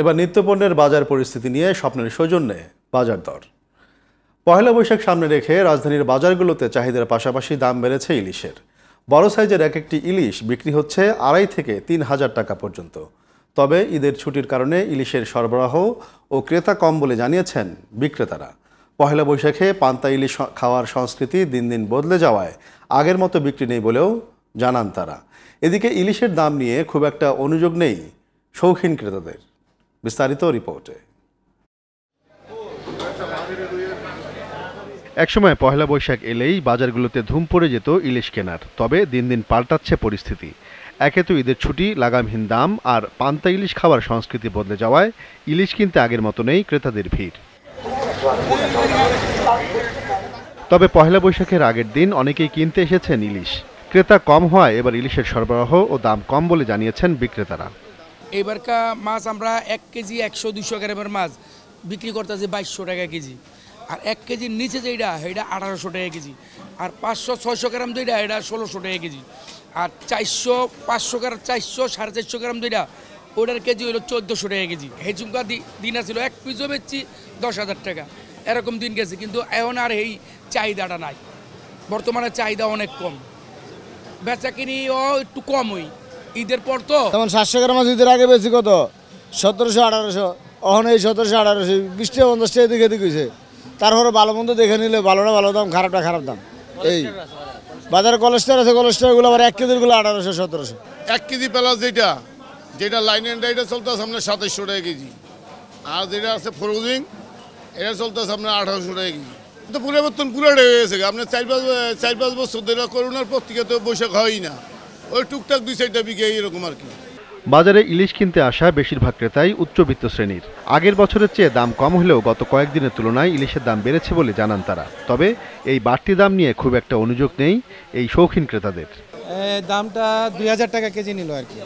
এবার নিত্যপণ্যের বাজার পরিস্থিতি নিয়ে স্বপ্নের সৌজন্যে বাজার দর। পহেলা বৈশাখ সামনে রেখে রাজধানীর বাজারগুলোতে চাহিদার পাশাপাশি দাম বেড়েছে ইলিশের। বড় সাইজের এক একটি ইলিশ বিক্রি হচ্ছে 2,500 থেকে 3,000 টাকা পর্যন্ত। তবে ঈদের ছুটির কারণে ইলিশের সরবরাহ ও ক্রেতা কম বলে জানিয়েছেন বিক্রেতারা। পহেলা বৈশাখে পান্তা ইলিশ খাওয়ার সংস্কৃতি দিন দিন বদলে যাওয়ায় আগের মতো বিক্রি নেই বলেও জানান তারা। এদিকে ইলিশের দাম নিয়ে খুব একটা অনুযোগ নেই শৌখিন ক্রেতাদের। বিস্তারিত রিপোর্টে। একসময় পহেলা বৈশাখ এলেই বাজারগুলোতে ধুম পড়ে যেত ইলিশ কেনার। তবে দিন দিন পাল্টাচ্ছে পরিস্থিতি। একে তো ঈদের ছুটি, লাগামহীন দাম আর পান্তা ইলিশ খাওয়ার সংস্কৃতি বদলে যাওয়ায় ইলিশ কিনতে আগের মতো নেই ক্রেতাদের ভিড়। তবে পহেলা বৈশাখের আগের দিন অনেকেই কিনতে এসেছেন ইলিশ। ক্রেতা কম হওয়ায় এবার ইলিশের সরবরাহ ও দাম কম বলে জানিয়েছেন বিক্রেতারা। এবারকার মাছ আমরা 1 কেজি 100-200 গ্রামের মাছ বিক্রি করতেছি 2200 টাকা কেজি। আর 1 কেজির নিচে যেটা 1800 টাকা কেজি। আর 500-600 গ্রাম যেটা 1600 টাকা কেজি। আর 400-500 গ্রাম 400-450 গ্রাম যেটা ওটার কেজি হলো 1400 টাকা কেজি। হেজুমকা দিন ছিল 1 পিসও বেচছি 10,000 টাকা, এরকম দিন গেছে। কিন্তু এখন আর এই চাহিদাটা নাই, বর্তমানে চাহিদা অনেক কম, বেচা কিনিও একটু কম। হই ঈদের পর তো যেমন 700 গ্রাম মাছ ঈদের আগে বেশি কত 1700-1800, এখন এই 1700-1800 20-50 এদিকে এদিক হয়েছে। তারপরে ভালো মন্দ দেখে নিলে ভালোটা ভালো দাম, খারাপটা খারাপ দাম। এই বাজারে কোলেস্টার আছে, কোলেস্টারগুলো আবার 1 কেজিরগুলো 1800-1700। 1 কেজি প্লাস যেটা লাইনের এটা চলতেছে আপনার 2700 টাকা কেজি। আর যেটা আছে ফ্রোজিং এটা চলতেছে আপনার 1800 টাকা কেজি। তো পরিবর্তন পুরোটাই হয়ে গেছে। আপনার 4-5 বছর ধরে করোনার পর থেকে তো বৈশাখ হয়ই না, ওই টুকটাক 2-4টা বিঘে এরকম আর কি। বাজারে ইলিশ কিনতে আসা বেশিরভাগ ক্রেতাই উচ্চবিত্ত শ্রেণীর। আগের বছরের চেয়ে দাম কম হলেও গত কয়েকদিনের তুলনায় ইলিশের দাম বেড়েছে বলে জানান তারা। তবে এই বাড়তি দাম নিয়ে খুব একটা অনুযোগ নেই এই শৌখিন ক্রেতাদের। দামটা 2000 টাকা কেজি নিল আর কি।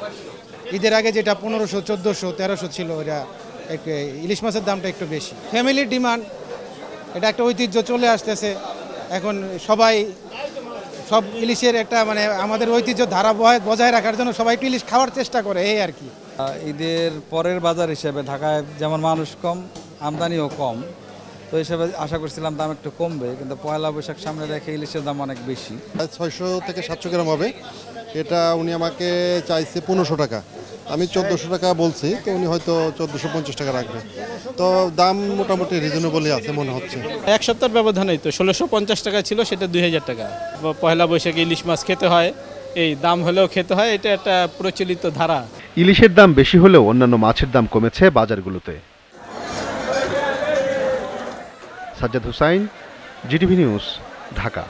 ঈদের আগে যেটা 1500, 1400, 1300 ছিল, ওটা একটু ইলিশ মাছের দামটা একটু বেশি। ফ্যামিলির ডিমান্ড, এটা একটা ঐতিহ্য চলে আসতেছে। এখন সব ইলিশের একটা মানে আমাদের ঐতিহ্য ধারা বজায় রাখার জন্য সবাই একটু ইলিশ খাওয়ার চেষ্টা করে, এই আর কি। ঈদের পরের বাজার হিসেবে ঢাকায় যেমন মানুষ কম, আমদানিও কম, তো হিসেবে আশা করছিলাম দাম একটু কমবে, কিন্তু পয়লা বৈশাখ সামনে রেখে ইলিশের দাম অনেক বেশি। 600 থেকে 700 গ্রাম হবে। এটা উনি আমাকে চাইছে 1500 টাকা, আমি 1400 টাকা বলছি, তো উনি হয়তো 1450 টাকা রাখবে। তো দাম মোটামুটি রিজনেবলই আছে মনে হচ্ছে। এক সপ্তাহের ব্যবধানেই তো 1650 টাকা ছিল, সেটা 2000 টাকা। পয়লা বৈশাখে ইলিশ মাছ খেতে হয়, এই দাম হলেও খেতে হয়, এটা একটা প্রচলিত ধারা। ইলিশের দাম বেশি হলেও অন্যান্য মাছের দাম কমেছে বাজারগুলোতে। Sajjad Hussain, GTV news, Dhaka.